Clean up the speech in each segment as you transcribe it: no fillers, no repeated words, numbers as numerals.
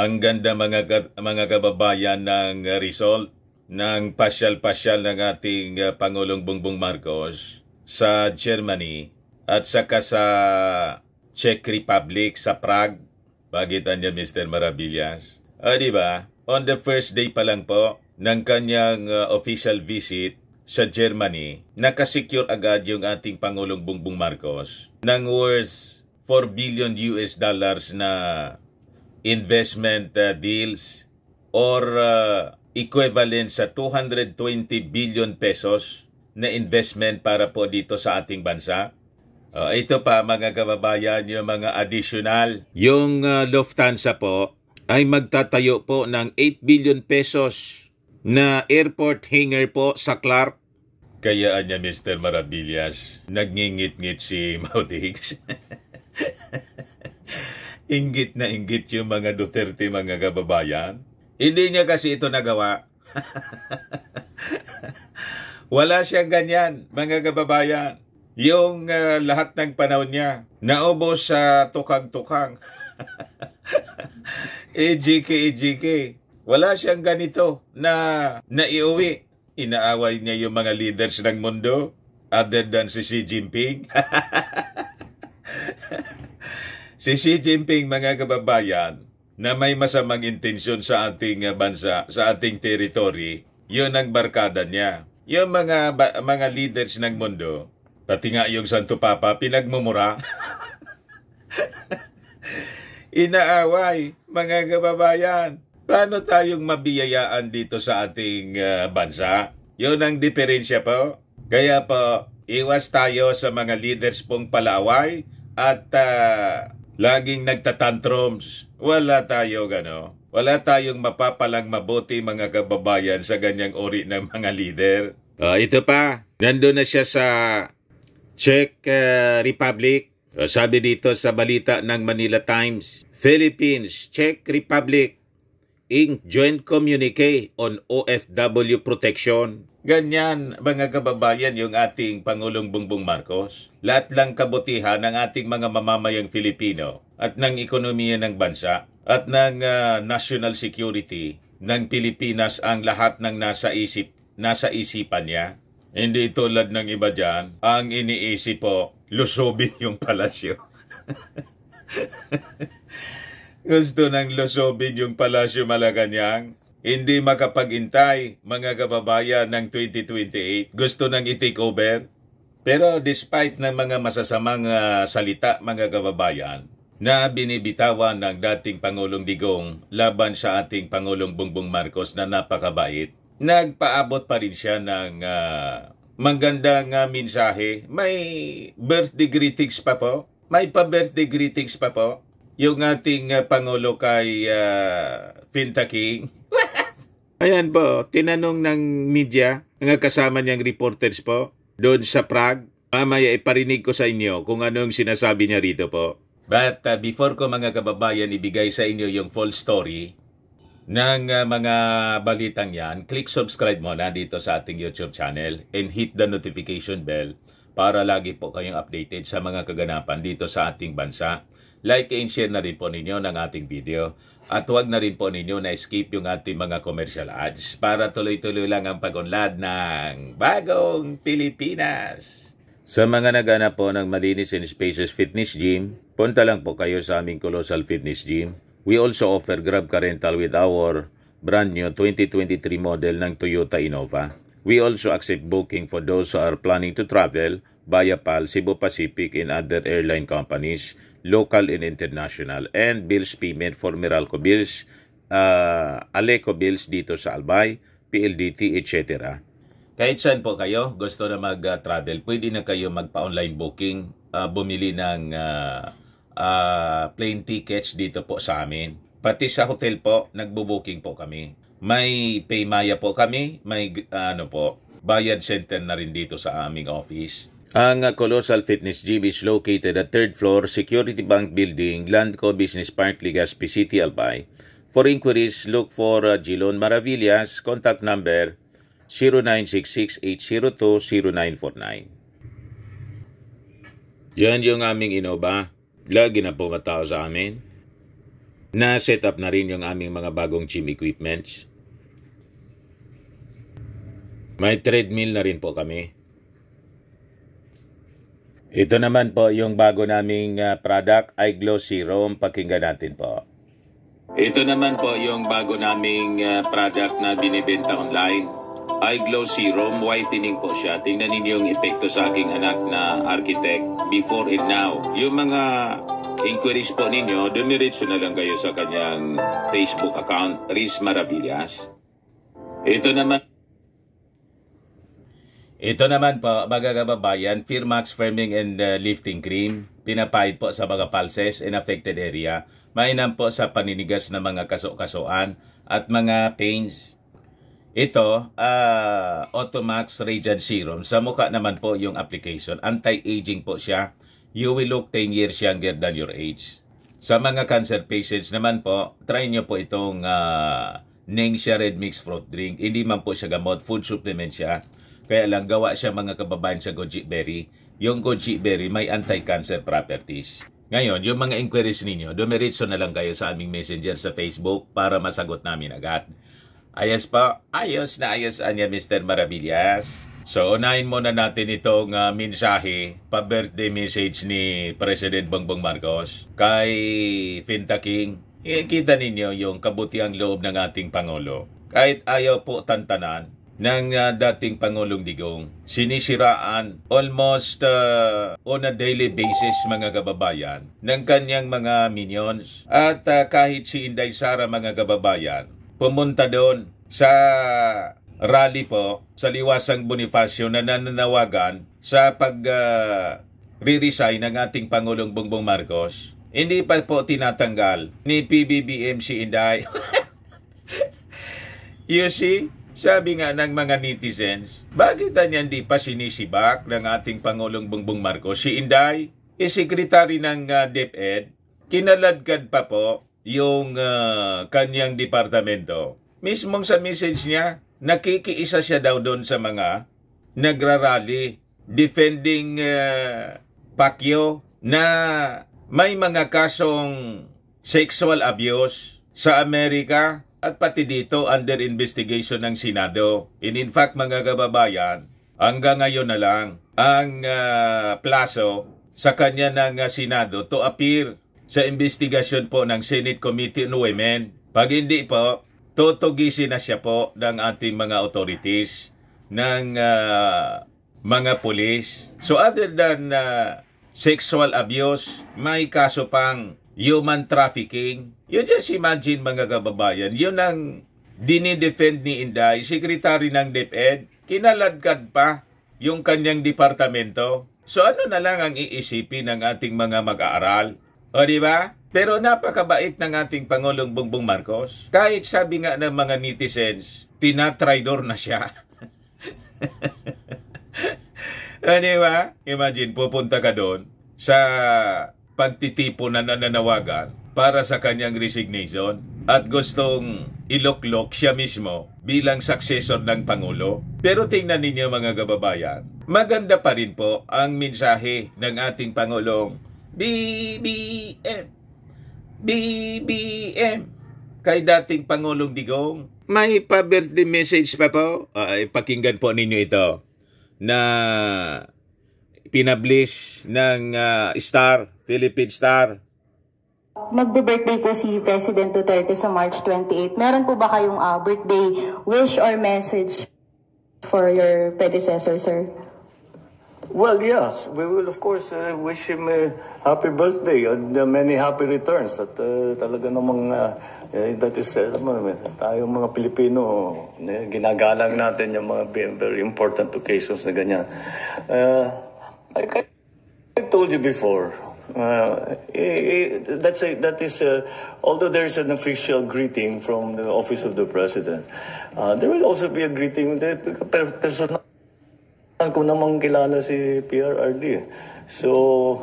Ang ganda mga kababayan ng result ng pasyal-pasyal ng ating Pangulong Bongbong Marcos sa Germany at saka sa Czech Republic, sa Prague. Bagitan niya Mr. Maravillas. Di ba? On the first day pa lang po ng kanyang official visit sa Germany, nakasecure agad yung ating Pangulong Bongbong Marcos ng worth 4 billion US dollars na investment deals or equivalent sa 220 billion pesos na investment para po dito sa ating bansa. Ito pa mga kababayan, yung mga additional. Yung Lufthansa po ay magtatayo po ng 8 billion pesos na airport hangar po sa Clark. Kayaan niya Mr. Maravillas, nagngingit-ngit si Maudix. Inggit na inggit yung mga Duterte mga kababayan. Hindi niya kasi ito nagawa. Wala siyang ganyan mga kababayan. Yung lahat ng panahon niya, naubos sa tukang-tukang. EJK. Wala siyang ganito na naiuwi. Inaaway niya yung mga leaders ng mundo other than si Xi Jinping. Si Xi Jinping, mga kababayan, na may masamang intensyon sa ating bansa, sa ating territory, yun ang barkada niya. Yung mga leaders ng mundo, pati nga yung Santo Papa, pinagmumura. Inaaway, mga kababayan. Paano tayong mabiyayaan dito sa ating bansa? Yun ang diferensya po. Kaya po, iwas tayo sa mga leaders pong palaway at laging nagtatantrums. Wala tayo Wala tayong mapapalang mabuti mga kababayan sa ganyang uri ng mga leader. Ito pa, nandun na siya sa Czech Republic. Sabi dito sa balita ng Manila Times, Philippines, Czech Republic, Inc. Joint Communique on OFW Protection. Ganyan, mga kababayan, yung ating Pangulong Bongbong Marcos. Lahat lang kabutihan ng ating mga mamamayang Filipino at ng ekonomiya ng bansa at ng national security ng Pilipinas ang lahat ng nasa isipan niya. Hindi tulad ng iba dyan, ang iniisip po, lusobin yung palasyo. Gusto ng lusobin yung Palasyo Malacanang. Hindi makapag-intay, mga kababayan, ng 2028. Gusto nang i-take over. Pero despite ng mga masasamang salita, mga kababayan, na binibitawan ng dating Pangulong Digong laban sa ating Pangulong Bongbong Marcos na napakabait, nagpaabot pa rin siya ng magandang mensahe. May birthday greetings pa po. May pa-birthday greetings pa po. Yung ating Pangulo kay Finta King. Ayan po, tinanong ng media, mga kasama niyang reporters po, doon sa Prague. Mamaya iparinig ko sa inyo kung anong sinasabi niya rito po. But before ko mga kababayan ibigay sa inyo yung full story ng mga balitang yan, click subscribe muna dito sa ating YouTube channel and hit the notification bell para lagi po kayong updated sa mga kaganapan dito sa ating bansa. Like and share na rin po ninyo ng ating video. At huwag na rin po ninyo na skip yung ating mga commercial ads para tuloy-tuloy lang ang pag-unlad ng bagong Pilipinas. Sa mga naghanap po ng malinis and spacious fitness gym, punta lang po kayo sa aming Colossal Fitness Gym. We also offer Grab Car Rental with our brand new 2023 model ng Toyota Innova. We also accept booking for those who are planning to travel via PAL, Cebu Pacific, and other airline companies, local and international, and bills payment for Meralco bills, Aleco bills dito sa Albay, PLDT, etc. Kahit saan po kayo gusto na mag-travel, pwede na kayo magpa-online booking, bumili ng plane tickets dito po sa amin. Pati sa hotel po, nagbo-booking po kami. May Paymaya po kami, may bayad center na rin dito sa aming office. Ang Colossal Fitness Gym is located at 3rd floor, Security Bank Building, Landco Business Park, Legazpi City, Albay. For inquiries, look for Gilon Maravillas. Contact number 0966-802-0949. Yan yung aming Innova. Lagi na pumatao sa amin. Na-set up na rin yung aming mga bagong gym equipments. May treadmill na rin po kami. Ito naman po yung bago naming product, iGlow Serum. Pakinggan natin po. Ito naman po yung bago naming product na binibenta online. iGlow Serum, whitening po siya. Tingnan ninyo yung epekto sa aking anak na architect before and now. Yung mga inquiries po ninyo, dumiretso na lang kayo sa kanyang Facebook account, Riz Maravillas. Ito naman po, mga kababayan, Firmax Firming and Lifting Cream. Pinapahid po sa mga pulses in affected area. Mainam po sa paninigas na mga kaso-kasuan at mga pains. Ito, Automax Radiant Serum. Sa mukha naman po yung application. Anti-aging po siya. You will look 10 years younger than your age. Sa mga cancer patients naman po, try nyo po itong Ningxia Red Mix Fruit Drink. Hindi man po siya gamot, food supplement siya. Kaya lang gawa siya mga kababayan sa goji berry. Yung goji berry may anti-cancer properties. Ngayon, yung mga inquiries ninyo, dumiretso na lang kayo sa aming messenger sa Facebook para masagot namin agad. Ayos pa? Ayos na ayos anya Mr. Maravillas. So, unahin muna natin itong mensahe, pa-birthday message ni President Bongbong Marcos kay Finta King. Kita ninyo yung kabutiang loob ng ating Pangulo. Kahit ayaw po tantanan ng dating Pangulong Digong, sinisiraan almost on a daily basis mga kababayan ng kanyang mga minions. At kahit si Inday Sara mga kababayan, pumunta doon sa rally po sa Liwasang Bonifacio na nananawagan sa re-resign ng ating Pangulong Bongbong Marcos. Hindi pa po tinatanggal ni PBBM si Inday. You see? Sabi nga ng mga netizens, bakit niya hindi pa sinisibak ng ating Pangulong Bongbong Marcos? Si Inday, sekretary ng DepEd, kinaladkad pa po yung kanyang departamento. Mismong sa message niya, nakikiisa siya daw doon sa mga nagrarally defending Pacquiao na may mga kasong sexual abuse sa Amerika. At pati dito, under investigation ng Senado. In fact, mga kababayan, hanggang ngayon na lang ang plaso sa kanya ng Senado to appear sa investigasyon po ng Senate Committee on Women. Pag hindi po, tutugisin na siya po ng ating mga authorities, ng mga pulis. So other than sexual abuse, may kaso pang human trafficking. You just imagine mga kababayan, yun ang dinidefend ni Inday, sekretary ng DepEd, kinaladkad pa yung kanyang departamento. So ano na lang ang iisipin ng ating mga mag-aaral? O diba? Pero napakabait ng ating Pangulong Bongbong Marcos. Kahit sabi nga ng mga netizens, tinatraidor na siya. O diba? Imagine, pupunta ka doon sa pagtitipo na nananawagan para sa kanyang resignation at gustong iloklok siya mismo bilang successor ng Pangulo. Pero tingnan ninyo mga kababayan, maganda pa rin po ang mensahe ng ating Pangulong BBM. BBM. Kay dating Pangulong Digong, may pa-birthday message pa po. Pakinggan po ninyo ito na pinablish ng Philippine Star. Magbe-birthday po si President Duterte sa March 28. Meron po ba kayong birthday wish or message for your predecessor, sir? Well, yes. We will, of course, wish him a happy birthday and many happy returns. At talaga namang, that is, tayong mga Pilipino, ginagalang natin yung mga very important occasions na ganyan. Like I told you before, that is, although there is an official greeting from the office of the president, there will also be a greeting that personal ko namang kilala si PRRD. So,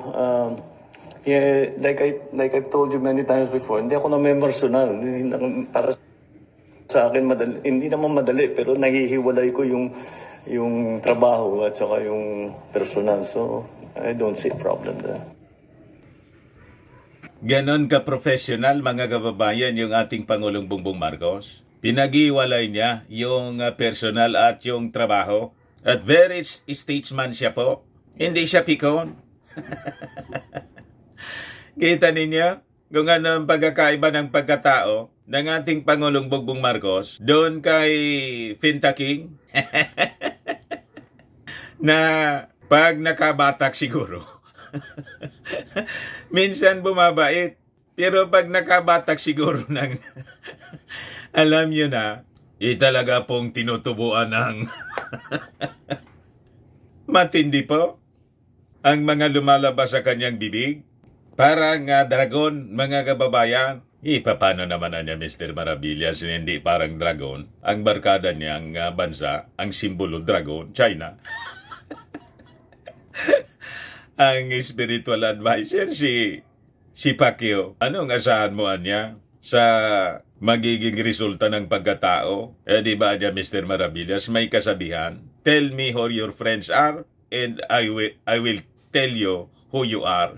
yeah, like I've told you many times before, hindi ako na member personal. Para sa akin, hindi naman madali, pero nahihiwalay ko yung trabaho at saka yung personal. So, I don't see a problem there. Ganon ka-professional, mga kababayan, yung ating Pangulong Bongbong Marcos. Pinag-iwalay niya yung personal at yung trabaho. At very statesman siya po. Hindi siya pikon. Kita ninyo kung ano ang pagkakaiba ng pagkatao ng ating Pangulong Bongbong Marcos doon kay Finta King. Na pag nakabatak siguro, minsan bumabait. Pero pag nakabatak siguro ng, alam nyo na, talaga pong tinutubuan ng matindi po ang mga lumalabas sa kanyang bibig. Parang dragon, mga kababayan. Paano naman na niya, Mr. Maravillas, hindi parang dragon? Ang barkada niyang bansa, ang simbolo dragon, China. Ang spiritual advisor, si Pacquiao. Anong asahan mo niya sa magiging resulta ng pagkatao? Di ba niya, Mr. Maravillas, may kasabihan, tell me who your friends are and I will tell you who you are.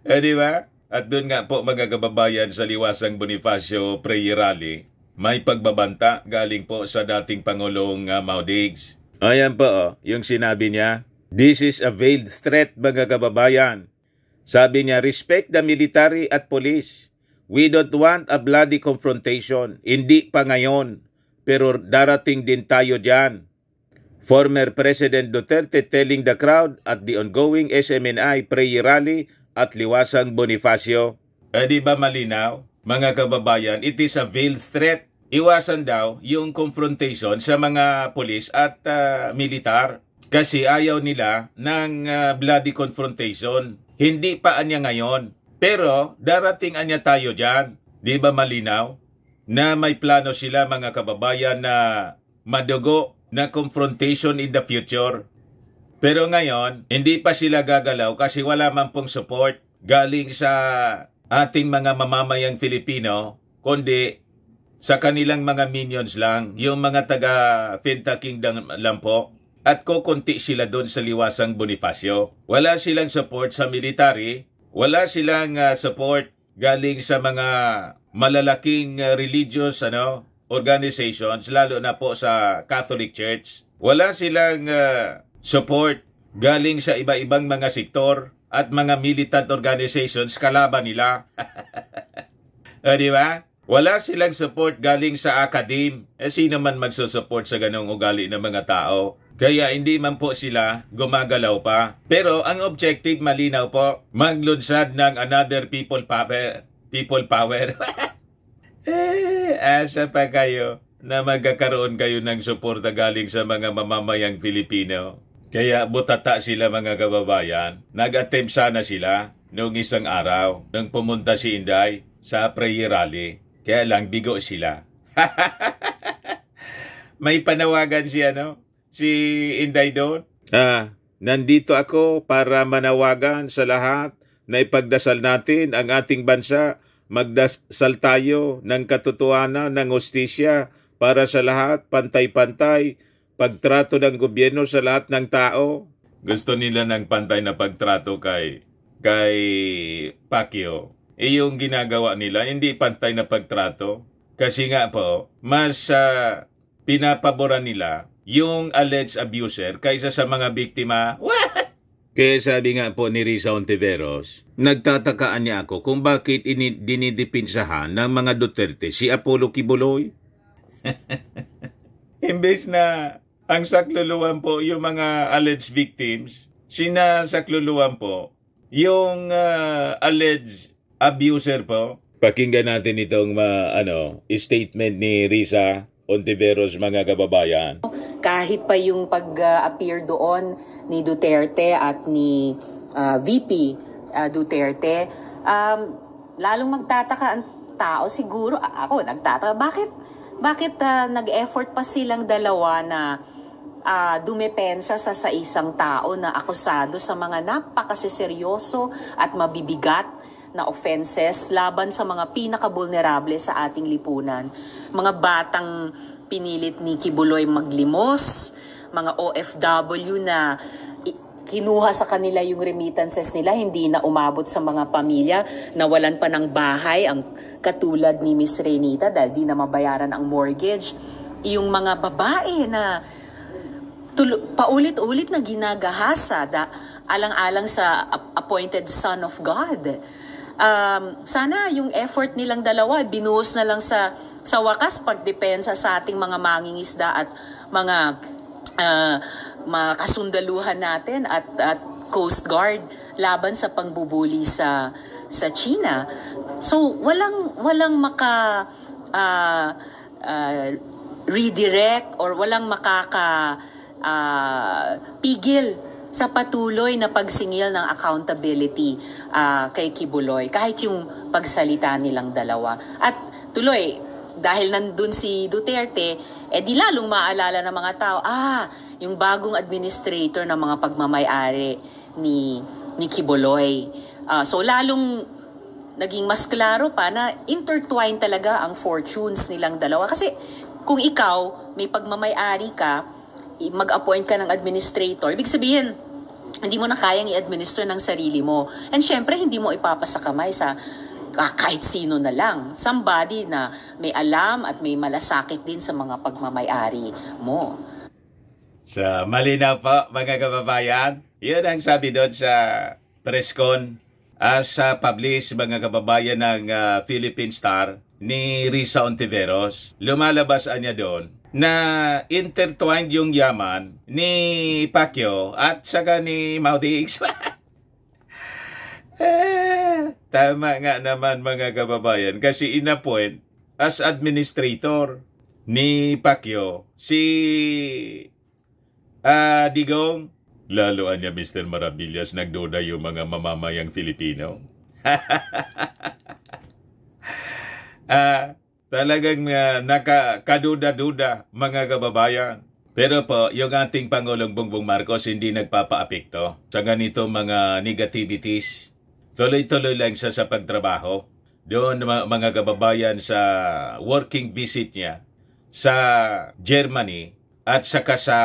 Di ba? At doon nga po, mga kababayan, sa Liwasang Bonifacio Prayer Rally, may pagbabanta galing po sa dating Pangulong Mau Diggs. Ayan po, yung sinabi niya, this is a veiled threat, mga kababayan. Sabi niya, respect the military at police. We don't want a bloody confrontation. Hindi pa ngayon, pero darating din tayo dyan. Former President Duterte telling the crowd at the ongoing SMNI prayer rally at Liwasang Bonifacio. Di ba malinaw? Mga kababayan, it is a veiled threat. Iwasan daw yung confrontation sa mga pulis at militar. Kasi ayaw nila ng bloody confrontation. Hindi pa anya ngayon. Pero darating anya tayo dyan. Di ba malinaw? Na may plano sila, mga kababayan, na madugo na confrontation in the future. Pero ngayon, hindi pa sila gagalaw kasi wala man pong support galing sa ating mga mamamayang Filipino, kundi sa kanilang mga minions lang, yung mga taga Finta Kingdom lang po. At kukunti sila doon sa Liwasang Bonifacio. Wala silang support sa military, wala silang support galing sa mga malalaking religious organizations, lalo na po sa Catholic Church. Wala silang support galing sa iba-ibang mga sektor at mga militant organizations kalaban nila. Di ba? Wala silang support galing sa academe. Sino man magsusupport sa ganong ugali ng mga tao? Kaya hindi man po sila gumagalaw pa. Pero ang objective malinaw po, maglunsad ng another people power. People power. Asa pa kayo na magkakaroon kayo ng suporta galing sa mga mamamayang Filipino? Kaya butata sila, mga kababayan. Nag-attempt sana sila noong isang araw nang pumunta si Inday sa prayer rally. Kaya lang bigo sila. May panawagan siya, si Inday doon. Nandito ako para manawagan sa lahat na ipagdasal natin ang ating bansa. Magdasal tayo ng katotohanan, ng hustisya para sa lahat, pantay-pantay. Pagtrato ng gobyerno sa lahat ng tao. Gusto nila ng pantay na pagtrato kay Pacquiao. Yung ginagawa nila, hindi pantay na pagtrato. Kasi nga po, mas pinapaboran nila yung alleged abuser kaysa sa mga biktima. What? Kaya sabi nga po ni Risa Ontiveros, nagtatakaan niya ako kung bakit dinidipinsahan ng mga Duterte si Apollo Kibuloy. Imbes na ang sakluluwan po yung mga alleged victims, sinasakluluwan po yung alleged abuser po. Pakinggan natin itong statement ni Risa Ontiveros, mga kababayan. Kahit pa yung pag-appear doon ni Duterte at ni VP Duterte, lalong magtataka ang tao siguro. Ako nagtataka, bakit nag-effort pa silang dalawa na dumepensa sa isang tao na akusado sa mga napakasiseryoso at mabibigat na offenses laban sa mga pinaka-vulnerable sa ating lipunan. Mga batang pinilit ni Kibuloy maglimos, mga OFW na kinuha sa kanila yung remittances nila, hindi na umabot sa mga pamilya, nawalan pa ng bahay, ang katulad ni Miss Renita dahil di na mabayaran ang mortgage. Yung mga babae na paulit-ulit na ginagahasa alang-alang sa appointed son of God. Sana yung effort nilang dalawa binuhos na lang sa wakas pagdepensa sa ating mga mangingisda at mga kasundaluhan natin at Coast Guard laban sa pangbubuli sa China. So walang redirect or walang pigil sa patuloy na pagsingil ng accountability kay Kibuloy, kahit yung pagsalita nilang dalawa. At tuloy, dahil nandun si Duterte, di lalong maalala ng mga tao, yung bagong administrator ng mga pagmamay-ari ni Kibuloy. So lalong naging mas klaro pa na intertwined talaga ang fortunes nilang dalawa. Kasi kung ikaw, may pagmamay-ari ka, mag-appoint ka ng administrator, ibig sabihin, hindi mo na kayang i-administer ng sarili mo. And syempre, hindi mo ipapasa kamay sa kahit sino na lang. Somebody na may alam at may malasakit din sa mga pagmamay-ari mo. So, malinaw po, mga kababayan. Yun ang sabi doon sa press con sa publish, mga kababayan ng Philippine Star ni Risa Ontiveros. Lumalabas niya doon na intertwined yung yaman ni Pacquiao at saka ni Maudi X. Tama nga naman, mga kababayan, kasi in-appoint as administrator ni Pacquiao si Digong. Laloan niya, Mr. Maravillas, nagduda yung mga mamamayang Filipino. Talagang nakakaduda-duda, mga kababayan. Pero po, yung ating Pangulong Bongbong Marcos hindi nagpapaapekto sa ganito mga negativities. Tuloy-tuloy lang siya sa pagtrabaho. Doon, mga kababayan, sa working visit niya sa Germany at saka sa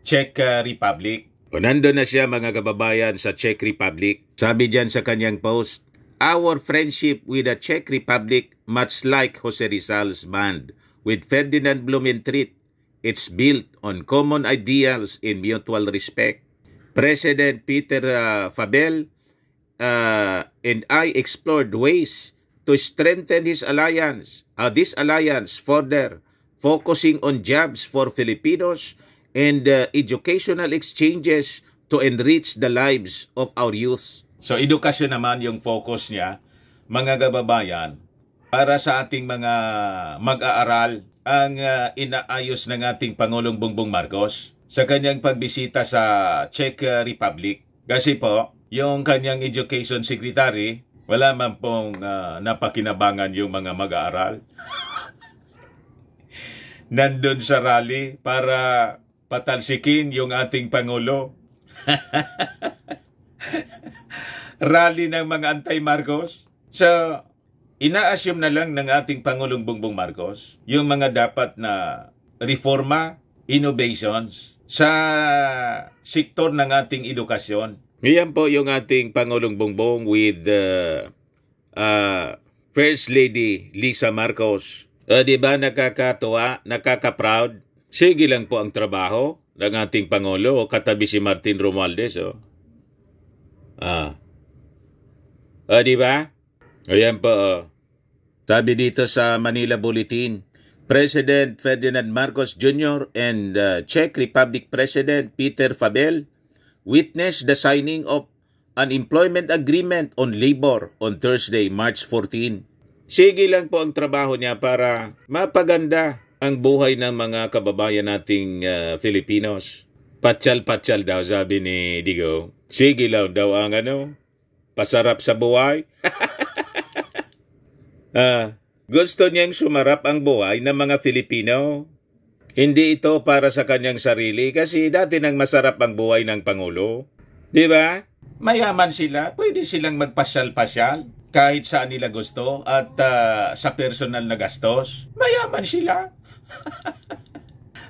Czech Republic. O nandun na siya, mga kababayan, sa Czech Republic. Sabi dyan sa kanyang post, "Our friendship with the Czech Republic, much like Jose Rizal's band with Ferdinand Blumentritt, it's built on common ideals in mutual respect. President Peter Fabel and I explored ways to strengthen this alliance further, focusing on jobs for Filipinos and educational exchanges to enrich the lives of our youth." So, edukasyon naman yung focus niya, mga kababayan, para sa ating mga mag-aaral ang inaayos ng ating Pangulong Bongbong Marcos sa kanyang pagbisita sa Czech Republic. Kasi po, yung kanyang education secretary, wala man pong napakinabangan yung mga mag-aaral. Nandun sa rally para patalsikin yung ating Pangulo. Rally ng mga anti-Marcos. So, ina-assume na lang ng ating Pangulong Bongbong Marcos yung mga dapat na reforma, innovations sa sektor ng ating edukasyon. Yan po yung ating Pangulong Bongbong with First Lady Lisa Marcos. Di ba nakakatuwa, nakaka-proud? Sige lang po ang trabaho ng ating Pangulo. Katabi si Martin Romualdez. Di ba? Ayan po. Sabi dito sa Manila Bulletin, President Ferdinand Marcos Jr. and Czech Republic President Peter Fabel witnessed the signing of an employment agreement on labor on Thursday, March 14. Sige lang po ang trabaho niya para mapaganda ang buhay ng mga kababayan nating Filipinos. Patsal-patsal daw, sabi ni Digo. Sige lang daw ang pasarap sa buhay. Gusto niyang sumarap ang buhay ng mga Filipino. Hindi ito para sa kanyang sarili kasi dati nang masarap ang buhay ng Pangulo. Di ba? Mayaman sila, pwede silang magpasyal-pasyal kahit saan nila gusto at sa personal na gastos. Mayaman sila.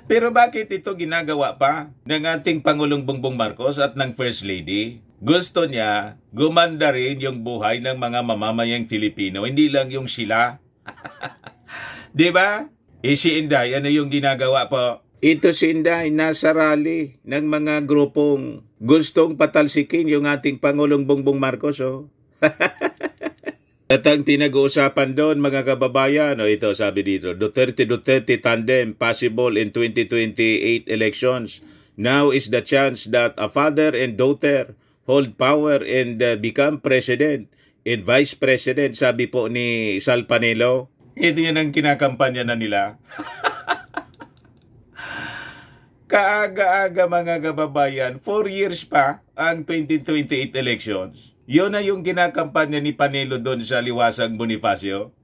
Pero bakit ito ginagawa pa ng ating Pangulong Bongbong Marcos at ng First Lady? Gusto niya gumanda rin yung buhay ng mga mamamayang Filipino, hindi lang yung sila. Di ba? Si Inday, ano yung ginagawa po? Ito si Inday, nasa rally ng mga grupong gustong patalsikin yung ating Pangulong Bongbong Marcos. Oh. At ang pinag-uusapan doon, mga kababayan, ito sabi dito, Duterte tandem possible in 2028 elections. Now is the chance that a father and daughter hold power and become president and vice president, sabi po ni Sal Panelo. Ito yan ang kinakampanya na nila. Kaaga-aga mga kababayan, 4 years pa ang 2028 elections. Yun na yung kinakampanya ni Panelo doon sa Liwasang Bonifacio.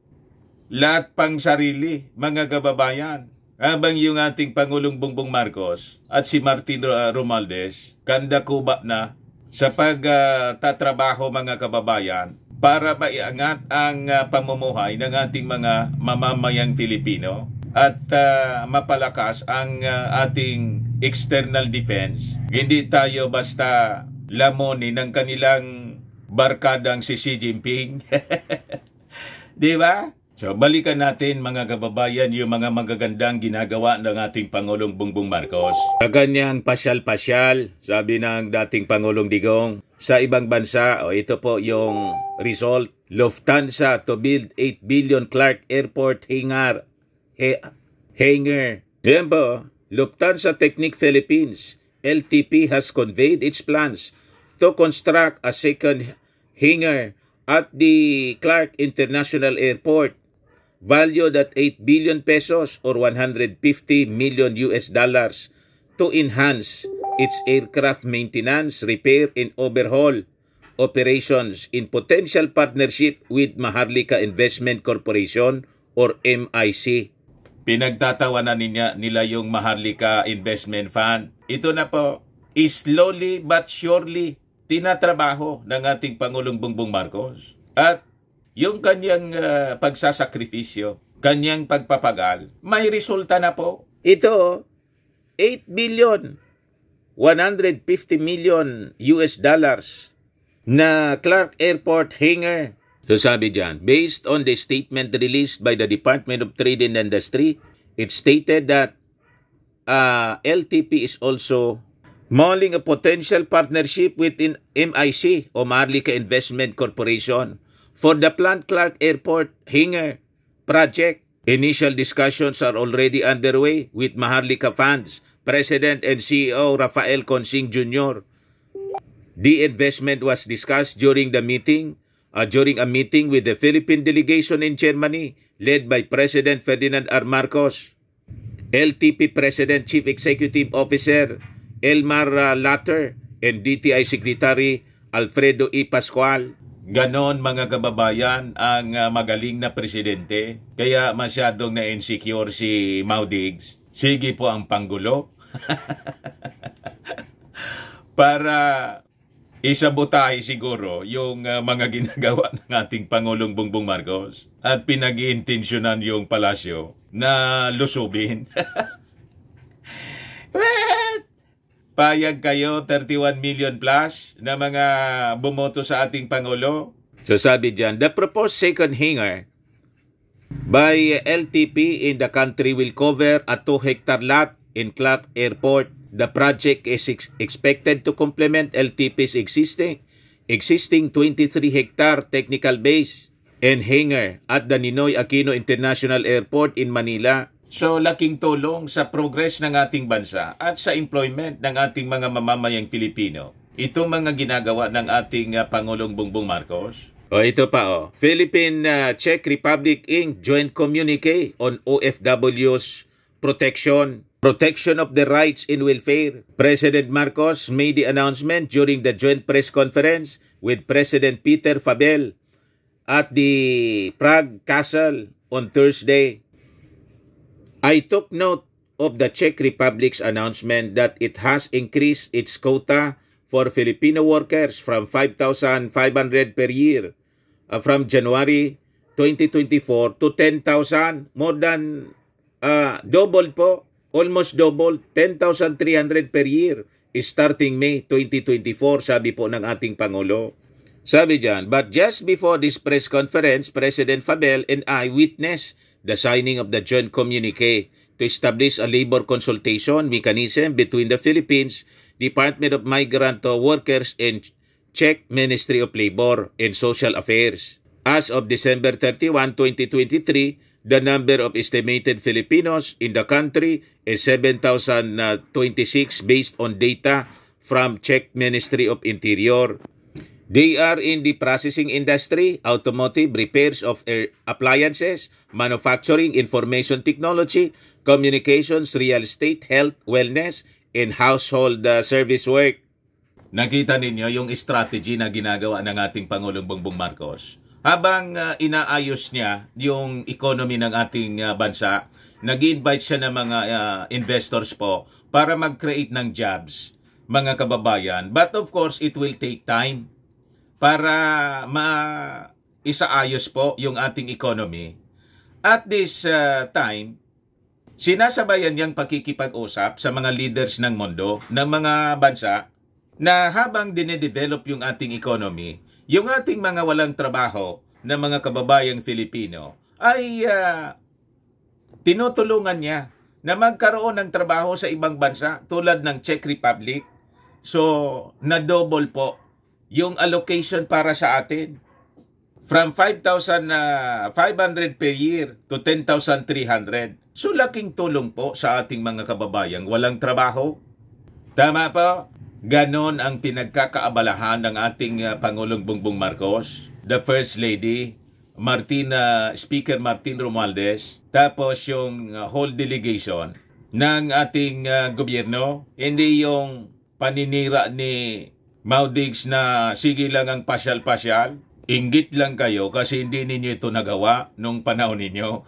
Lahat pang sarili, mga kababayan. Habang yung ating Pangulong Bongbong Marcos at si Martin Romualdez, kandakuba na sa pagtatrabaho mga kababayan para maiangat ang pamumuhay ng ating mga mamamayang Filipino at mapalakas ang ating external defense. Hindi tayo basta lamunin ng kanilang barkadang si Xi Jinping. Di ba? So, balikan natin mga kababayan yung mga magagandang ginagawa ng ating Pangulong Bongbong Marcos. Sa kanyang pasyal-pasyal, sabi ng dating Pangulong Digong, sa ibang bansa, ito po yung result, Lufthansa to build 8 billion Clark Airport hangar. Yan po, Lufthansa Technic Philippines, LTP has conveyed its plans to construct a second hangar at the Clark International Airport, valued at 8 billion pesos or 150 million US dollars to enhance its aircraft maintenance, repair, and overhaul operations in potential partnership with Maharlika Investment Corporation or MIC. Pinagtatawanan nila yung Maharlika Investment Fund. Ito na po, slowly but surely, tinatrabaho ng ating Pangulong Bongbong Marcos. At yung kanyang pagsasakripisyo, kanyang pagpapagal, may resulta na po. Ito, 8 billion, 150 million US dollars na Clark Airport hangar. So sabi dyan, based on the statement released by the Department of Trade and Industry, it stated that LTP is also mulling a potential partnership with MIC o Maharlika Investment Corporation for the planned Clark Airport hangar project. Initial discussions are already underway with Maharlika Funds President and CEO Rafael Consing Jr. The investment was discussed during a meeting with the Philippine delegation in Germany led by President Ferdinand R. Marcos, LTP President Chief Executive Officer Elmar Latter, and DTI Secretary Alfredo E. Pascual. Ganon mga kababayan ang magaling na presidente, kaya masyadong na-insecure si Maudigs. Sige po ang panggulo. Para isabotahe siguro yung mga ginagawa ng ating Pangulong Bongbong Marcos at pinag-iintensyonan yung palasyo na lusubin. Payag kayo 31 million plus na mga bumoto sa ating Pangulo. So sabi dyan, the proposed second hangar by LTP in the country will cover a 2-hectare lot in Clark Airport. The project is expected to complement LTP's existing 23-hectare technical base and hangar at the Ninoy Aquino International Airport in Manila. So, laking tulong sa progress ng ating bansa at sa employment ng ating mga mamamayang Pilipino. Itong mga ginagawa ng ating Pangulong Bongbong Marcos. Ito pa Philippine-Czech Republic Inc. Joint Communique on OFW's protection of the rights and welfare. President Marcos made the announcement during the joint press conference with President Peter Fabel at the Prague Castle on Thursday. I took note of the Czech Republic's announcement that it has increased its quota for Filipino workers from 5,500 per year from January 2024 to 10,000, more than double po almost double, 10,300 per year starting May 2024, sabi po ng ating Pangulo. Sabi dyan, but just before this press conference, President Fabel and I witnessed the signing of the joint communique to establish a labor consultation mechanism between the Philippines, Department of Migrant Workers, and Czech Ministry of Labor and Social Affairs. As of December 31, 2023, the number of estimated Filipinos in the country is 7,026 based on data from Czech Ministry of Interior. They are in the processing industry, automotive, repairs of appliances, manufacturing, information technology, communications, real estate, health, wellness, and household service work. Nakita ninyo yung strategy na ginagawa ng ating Pangulong Bongbong Marcos. Habang inaayos niya yung economy ng ating bansa, nag-invite siya ng mga investors po para mag-create ng jobs, mga kababayan. But of course, it will take time para isaayos po yung ating economy. At this time, sinasabayan niyang pakikipag-usap sa mga leaders ng mundo, ng mga bansa, na habang dinedevelop yung ating economy, yung ating mga walang trabaho na mga kababayang Filipino ay tinutulungan niya na magkaroon ng trabaho sa ibang bansa tulad ng Czech Republic. So, na-double po yung allocation para sa atin. From 5,500 per year to 10,300. So, laking tulong po sa ating mga kababayang walang trabaho. Tama po? Ganon ang pinagkakaabalahan ng ating Pangulong Bongbong Marcos, the First Lady, Speaker Martin Romualdez, tapos yung whole delegation ng ating gobyerno, hindi yung paninira ni Maudigs na sige lang ang pasyal-pasyal, inggit lang kayo kasi hindi ninyo ito nagawa nung panahon ninyo.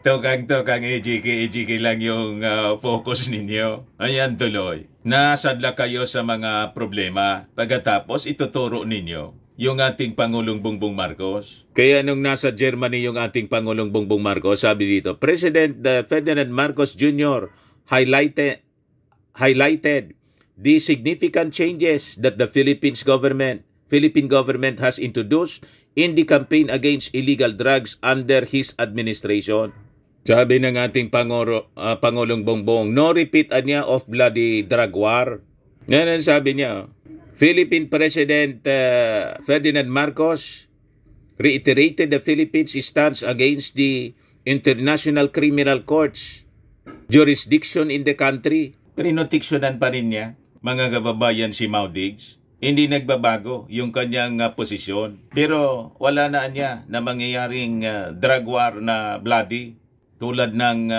Tokang EJK lang yung focus ninyo. Ayan tuloy. Nasadla kayo sa mga problema. Pagkatapos ituturo ninyo yung ating Pangulong Bongbong Marcos. Kaya nung nasa Germany yung ating Pangulong Bongbong Marcos, sabi dito, President Ferdinand Marcos Jr. highlighted the significant changes that the Philippine government has introduced in the campaign against illegal drugs under his administration. Sabi ng ating Pangulong Bongbong, no repeat niya of bloody drug war. Yan ang sabi niya. Philippine President Ferdinand Marcos reiterated the Philippines' stance against the International Criminal Court's jurisdiction in the country. Pinutiksyonan pa rin niya, mga kababayan, si Maudigs. Hindi nagbabago yung kanyang posisyon. Pero wala na niya na mangyayaring drug war na bloody. Tulad ng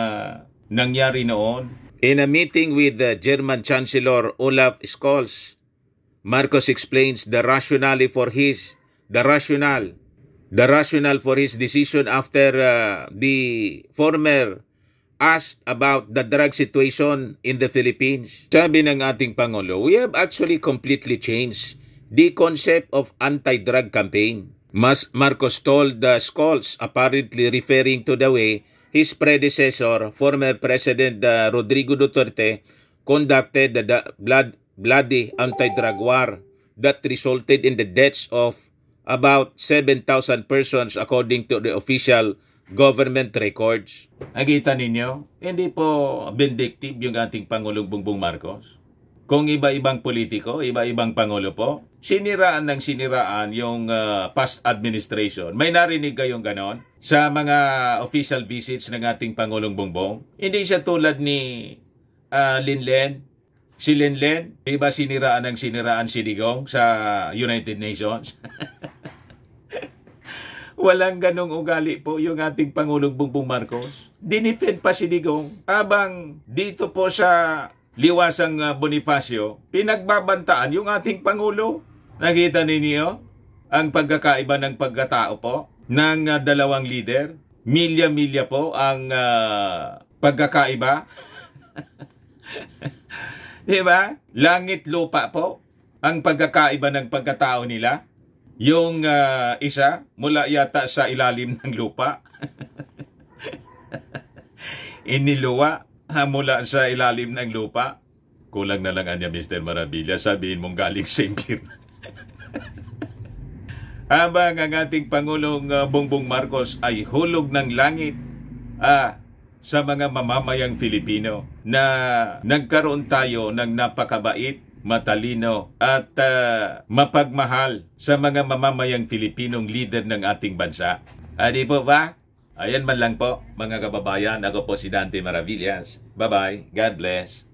nangyari noon. In a meeting with the German Chancellor Olaf Scholz, Marcos explains the rationale for his decision after the former asked about the drug situation in the Philippines. Sabi ng ating Pangulo, we have actually completely changed the concept of anti-drug campaign. Marcos told the Scholz, apparently referring to the way his predecessor, former President Rodrigo Duterte, conducted the bloody anti-drug war that resulted in the deaths of about 7,000 persons according to the official government records. Nakita ninyo, hindi po vindictive yung ating Pangulong Bongbong Marcos. Kung iba-ibang politiko, iba-ibang Pangulo po, siniraan yung past administration. May narinig kayong ganon sa mga official visits ng ating Pangulong Bongbong? Hindi siya tulad ni Linlen. Si Linlen, iba siniraan si Digong sa United Nations? Walang ganong ugali po yung ating Pangulong Bongbong Marcos. Dinifend pa si Digong. Habang dito po sa Liwasang Bonifacio, pinagbabantaan yung ating Pangulo. Nakita ninyo ang pagkakaiba ng pagkatao po ng dalawang leader. Milya-milya po ang pagkakaiba. Diba? Langit lupa po ang pagkakaiba ng pagkatao nila. Yung isa, mula yata sa ilalim ng lupa. iniluwa mula sa ilalim ng lupa. Kulang na lang anya, Mr. Maravilla, sabihin mong galing sa impyerno. Habang ang ating Pangulong Bongbong Marcos ay hulog ng langit sa mga mamamayang Filipino na nagkaroon tayo ng napakabait, matalino at mapagmahal sa mga mamamayang Filipinong leader ng ating bansa. Di po ba? Ayan man lang po, mga kababayan. Ako po si Dante Maravillas. Bye-bye. God bless.